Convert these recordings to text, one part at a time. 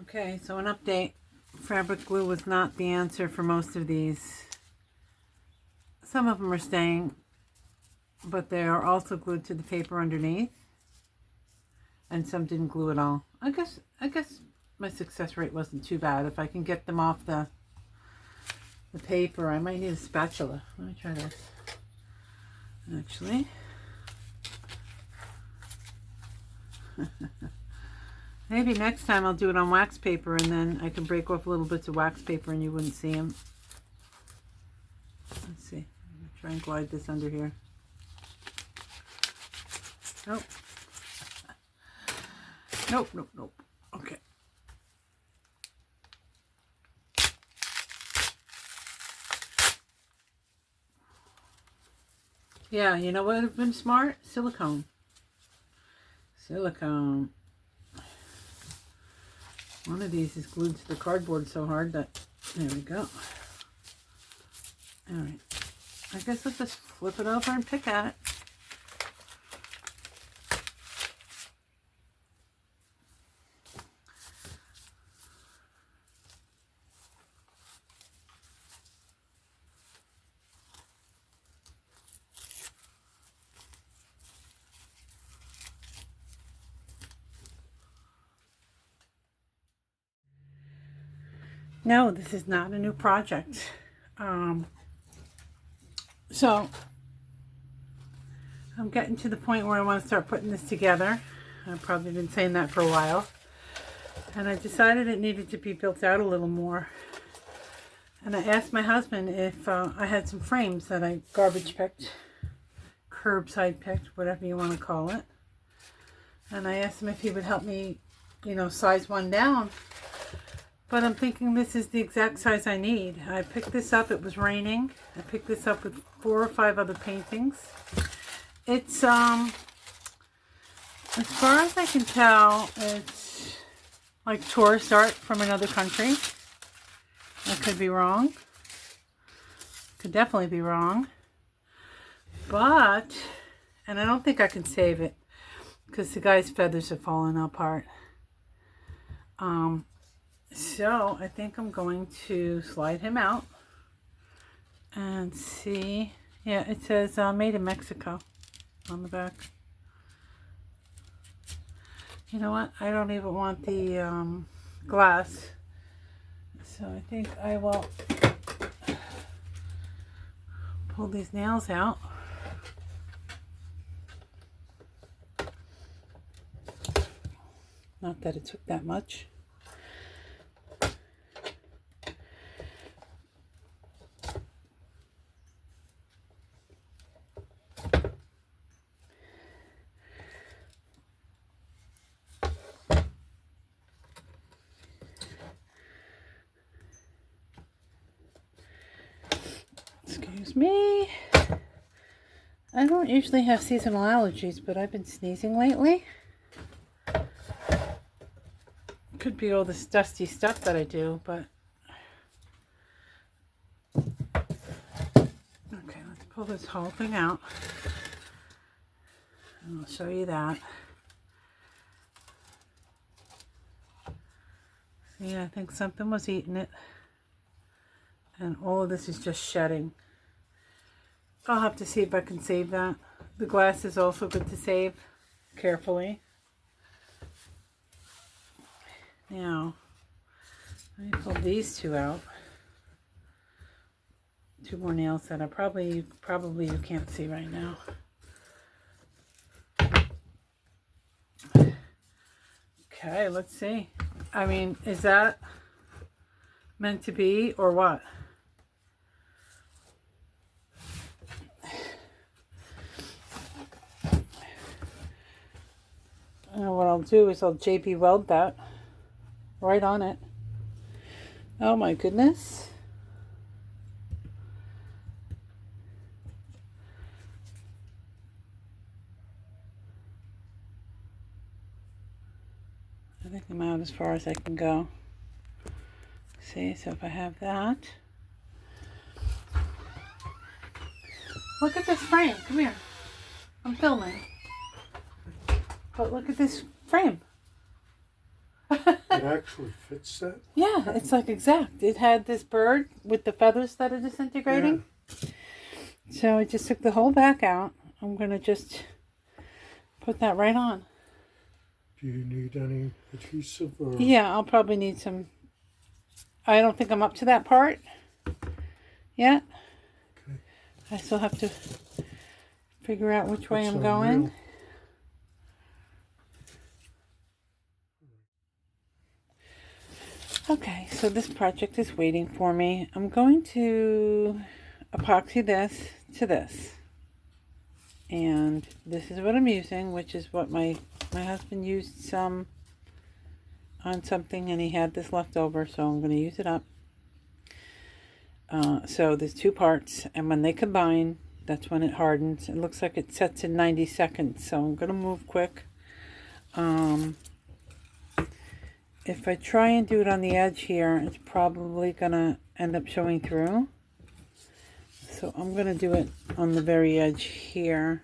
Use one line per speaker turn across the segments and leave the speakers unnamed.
Okay, so an update. Fabric glue was not the answer for most of these. Some of them are staying, but they are also glued to the paper underneath. And some didn't glue at all. I guess my success rate wasn't too bad. If I can get them off the paper, I might need a spatula. Let me try this. Actually. Maybe next time I'll do it on wax paper, and then I can break off little bits of wax paper and you wouldn't see them. Let's see. I'm going to try and glide this under here. Nope. Nope. Okay. Yeah, you know what would have been smart? Silicone. Silicone. One of these is glued to the cardboard so hard that, there we go. Alright. I guess I'll just flip it over and pick at it. No, this is not a new project. So I'm getting to the point where I want to start putting this together. I've probably been saying that for a while. And I decided it needed to be built out a little more. And I asked my husband if I had some frames that I garbage picked, curbside picked, whatever you want to call it. And I asked him if he would help me, you know, size one down. But I'm thinking this is the exact size I need. I picked this up, it was raining. I picked this up with 4 or 5 other paintings. It's, as far as I can tell, it's like tourist art from another country. I could be wrong. Could definitely be wrong. But, and I don't think I can save it because the guy's feathers have fallen apart. So I think I'm going to slide him out and see. Yeah, it says made in Mexico on the back. You know what? I don't even want the glass. So I think I will pull these nails out. Not that it took that much. Excuse me. I don't usually have seasonal allergies, but I've been sneezing lately. Could be all this dusty stuff that I do, but okay, let's pull this whole thing out and I'll show you that. See, I think something was eating it, and all of this is just shedding. I'll have to see if I can save that. The glass is also good to save carefully. Now, let me pull these 2 out. 2 more nails that I probably you can't see right now. Okay, let's see. I mean, is that meant to be or what? And what I'll do is I'll JB weld that right on it. Oh my goodness. I think I'm out as far as I can go. See, so if I have that. Look at this frame. Come here. I'm filming. But look at this frame.
Yeah,
that?
It actually fits that?
Yeah, it's like exact. It had this bird with the feathers that are disintegrating. Yeah. So I just took the whole back out. I'm going to just put that right on.
Do you need any adhesive? Or?
Yeah, I'll probably need some. I don't think I'm up to that part yet.
Okay.
I still have to figure out which way I'm going. Okay, so this project is waiting for me. I'm going to epoxy this to this. And this is what I'm using, which is what my husband used some on something, and he had this left over, so I'm going to use it up. So there's two parts, and when they combine, that's when it hardens. It looks like it sets in 90 seconds, so I'm going to move quick. If I try and do it on the edge here, it's probably going to end up showing through. So I'm going to do it on the very edge here.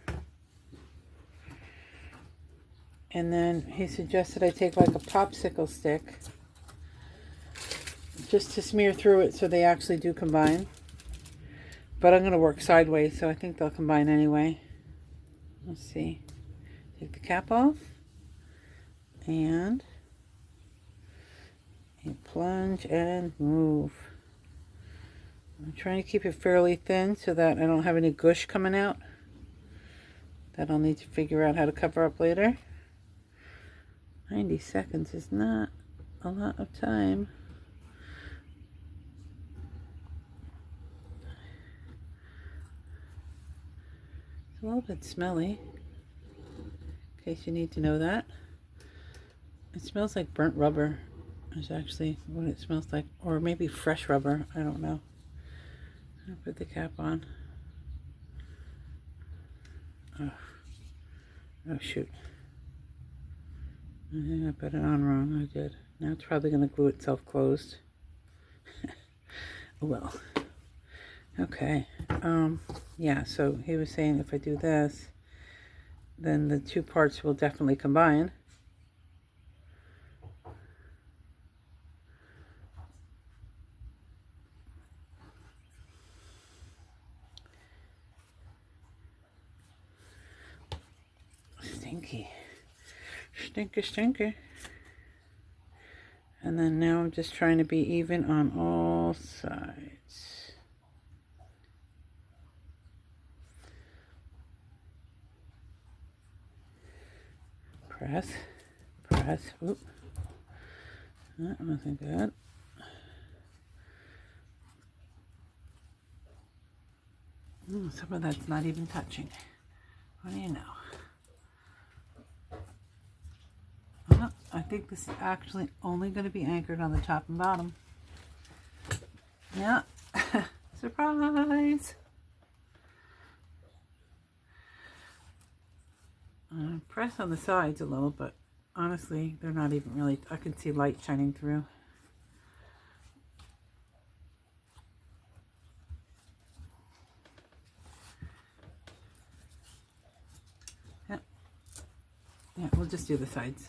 And then he suggested I take like a popsicle stick just to smear through it so they actually do combine. But I'm going to work sideways, so I think they'll combine anyway. Let's see. Take the cap off. And you plunge and move. I'm trying to keep it fairly thin so that I don't have any gush coming out. That I'll need to figure out how to cover up later. 90 seconds is not a lot of time. It's a little bit smelly, in case you need to know that. It smells like burnt rubber. Is actually what it smells like, or maybe fresh rubber. I don't know. I'll put the cap on. Oh shoot. I think I put it on wrong. I did. Now it's probably going to glue itself closed. Oh well. Okay. Yeah, so he was saying if I do this, then the two parts will definitely combine. Stinky. Stinky, stinky. And then now I'm just trying to be even on all sides. Press, press, oop. That wasn't good. Some of that's not even touching. What do you know? Well, I think this is actually only going to be anchored on the top and bottom. Yeah. Surprise! Press on the sides a little, but honestly, they're not even really... I can see light shining through. Yeah. Yeah, we'll just do the sides.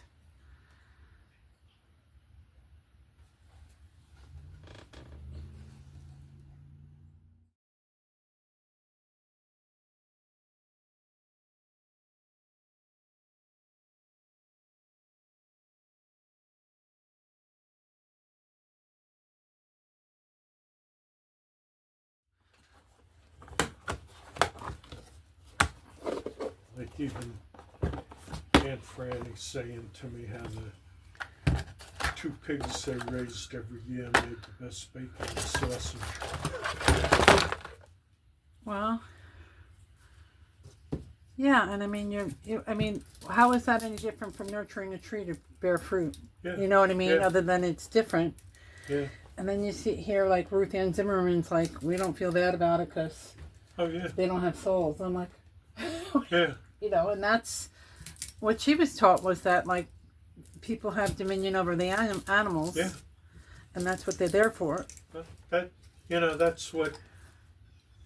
Like even Aunt Franny saying to me how the two pigs they raised every year made the best bacon and sausage.
Well, yeah, and I mean, I mean, how is that any different from nurturing a tree to bear fruit?
Yeah.
You know what I mean?
Yeah.
Other than it's different.
Yeah.
And then you see here, like Ruth Ann Zimmerman's like, we don't feel bad about it because they don't have souls. I'm like,
yeah.
You know, and that's what she was taught, was that like people have dominion over the animals.
Yeah.
And that's what they're there for.
That, you know, that's what...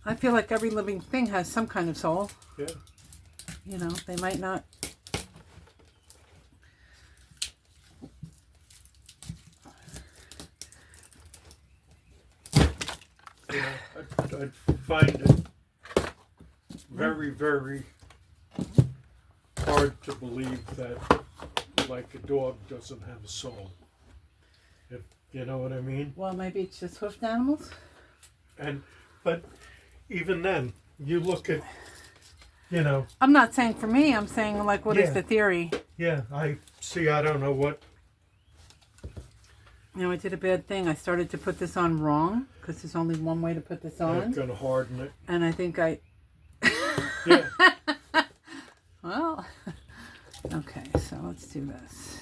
I feel like every living thing has some kind of soul.
Yeah.
You know, they might not...
You know, I'd find it very, very hard to believe that, like, a dog doesn't have a soul. If you know what I mean.
Well, maybe it's just hoofed animals.
But even then, you look at, you know.
I'm not saying for me. I'm saying, like, what is the theory?
Yeah, I don't know what.
You know, I did a bad thing. I started to put this on wrong because there's only one way to put this on.
I'm gonna harden it.
And I think I.
Yeah.
Well, okay, so let's do this.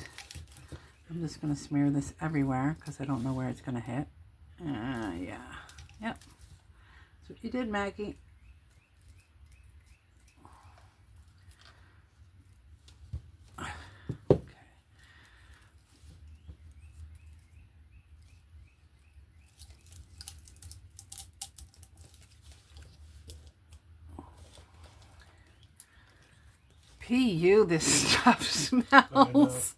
I'm just going to smear this everywhere because I don't know where it's going to hit. Yeah. Yep. That's what you did, Maggie. Okay. P.U. this stuff smells.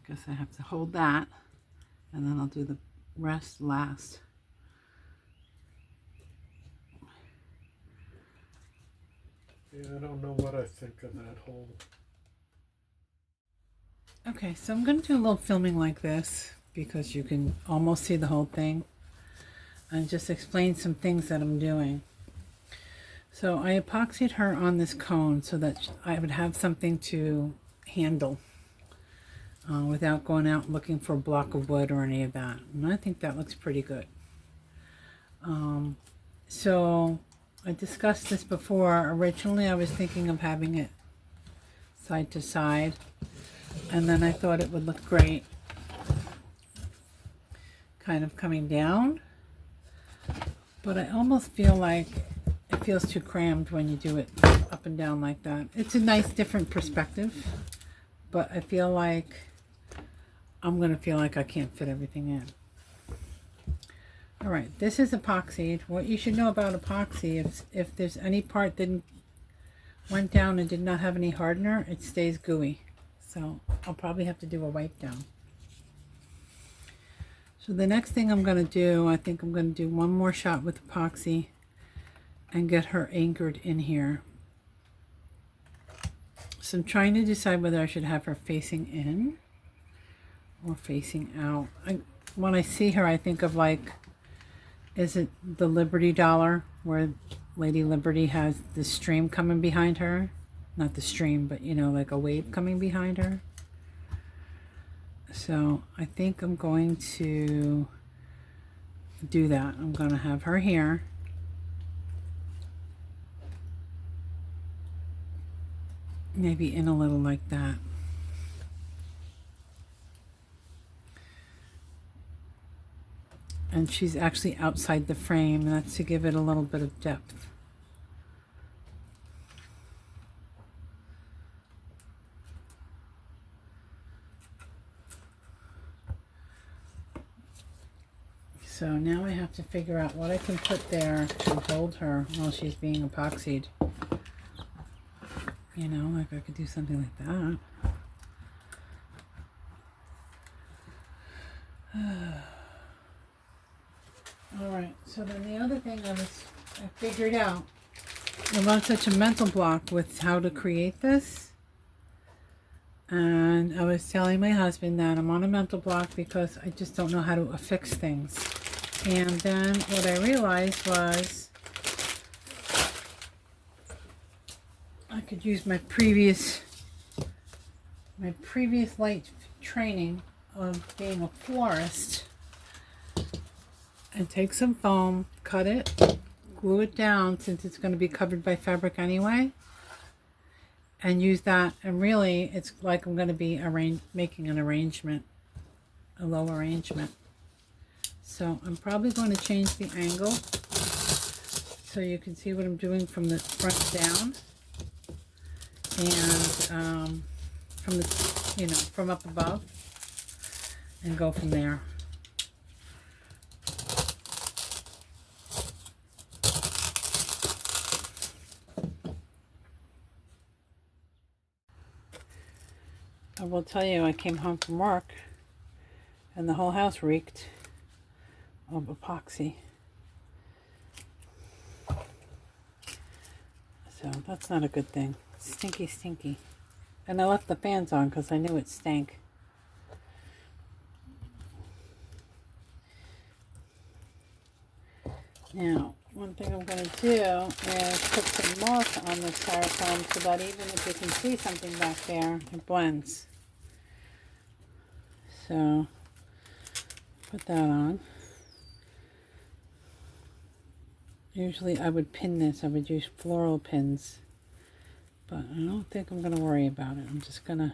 Guess I have to hold that, and then I'll do the rest last.
Yeah, I don't know what I think of that whole.
Okay, so I'm going to do a little filming like this because you can almost see the whole thing, and just explain some things that I'm doing. So I epoxied her on this cone so that I would have something to handle without going out looking for a block of wood or any of that. And I think that looks pretty good. So I discussed this before. Originally I was thinking of having it side to side, and then I thought it would look great kind of coming down, but I almost feel like it feels too crammed when you do it up and down like that. It's a nice different perspective, but I feel like I'm gonna feel like I can't fit everything in. All right, this is epoxied. What you should know about epoxy is if there's any part that went down and did not have any hardener, it stays gooey. So I'll probably have to do a wipe down. So the next thing I'm going to do, I think I'm going to do one more shot with epoxy and get her anchored in here. So I'm trying to decide whether I should have her facing in or facing out. When I see her, I think of, like, is it the Liberty Dollar where Lady Liberty has the stream coming behind her? Not the stream, but, you know, like a wave coming behind her. So I think I'm going to do that. I'm going to have her here. Maybe in a little like that. And she's actually outside the frame. That's to give it a little bit of depth. So now I have to figure out what I can put there to hold her while she's being epoxied. You know, like I could do something like that. Alright, so then the other thing I figured out, I'm on such a mental block with how to create this. And I was telling my husband that I'm on a mental block because I just don't know how to affix things. And then what I realized was I could use my previous light training of being a florist and take some foam, cut it, glue it down since it's going to be covered by fabric anyway, and use that. And really it's like I'm going to be making an arrangement, a low arrangement. So I'm probably going to change the angle so you can see what I'm doing from the front down and from the, you know, from up above, and go from there. I will tell you, I came home from work and the whole house reeked of epoxy. So that's not a good thing. Stinky, stinky. And I left the fans on because I knew it stank. Now, one thing I'm going to do is put some moss on this styrofoam so that even if you can see something back there, it blends. So, put that on. Usually I would pin this. I would use floral pins. But I don't think I'm going to worry about it. I'm just going to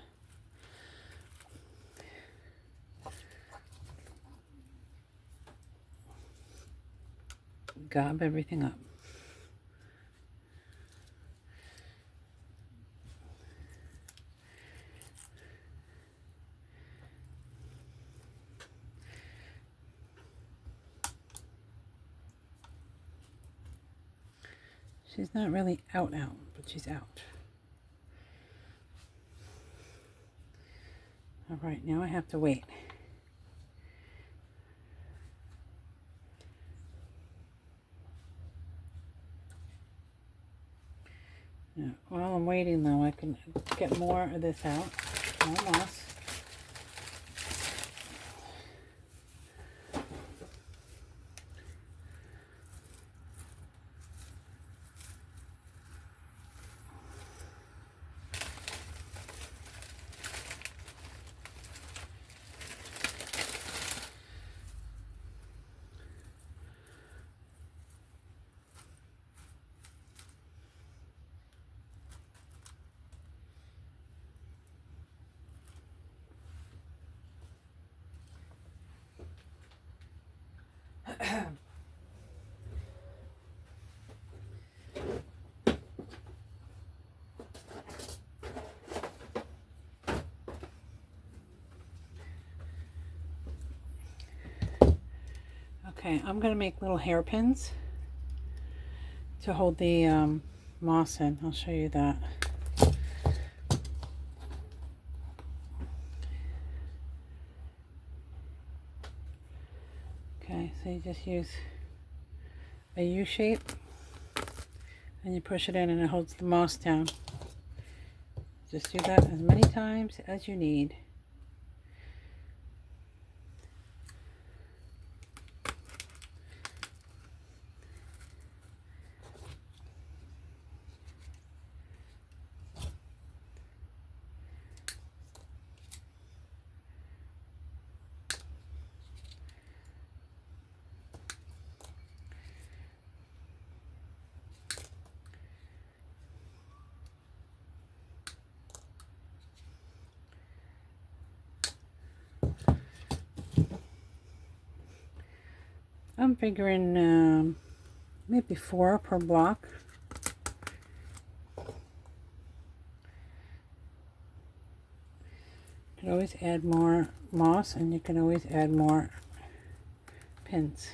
gob everything up. She's not really out, but she's out. All right, now I have to wait. Now, while I'm waiting though, I can get more of this out. More moss. Okay, I'm going to make little hairpins to hold the moss in. I'll show you that. Okay, so you just use a U shape and you push it in and it holds the moss down. Just do that as many times as you need. I'm figuring maybe 4 per block. You can always add more moss and you can always add more pins.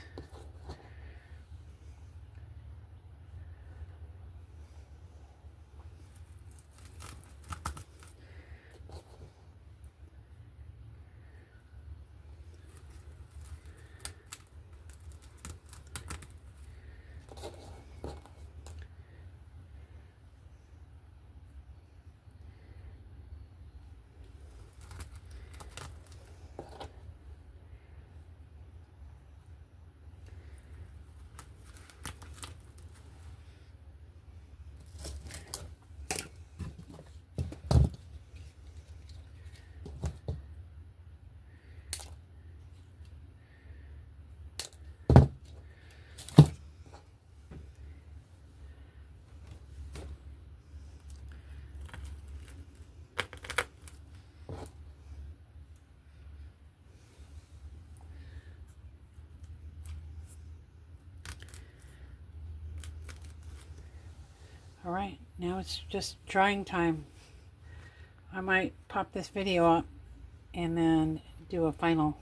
Alright, now it's just drying time. I might pop this video up and then do a final.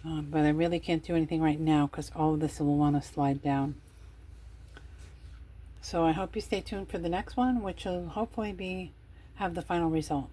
But I really can't do anything right now because all of this will want to slide down. So I hope you stay tuned for the next one, which will hopefully have the final result.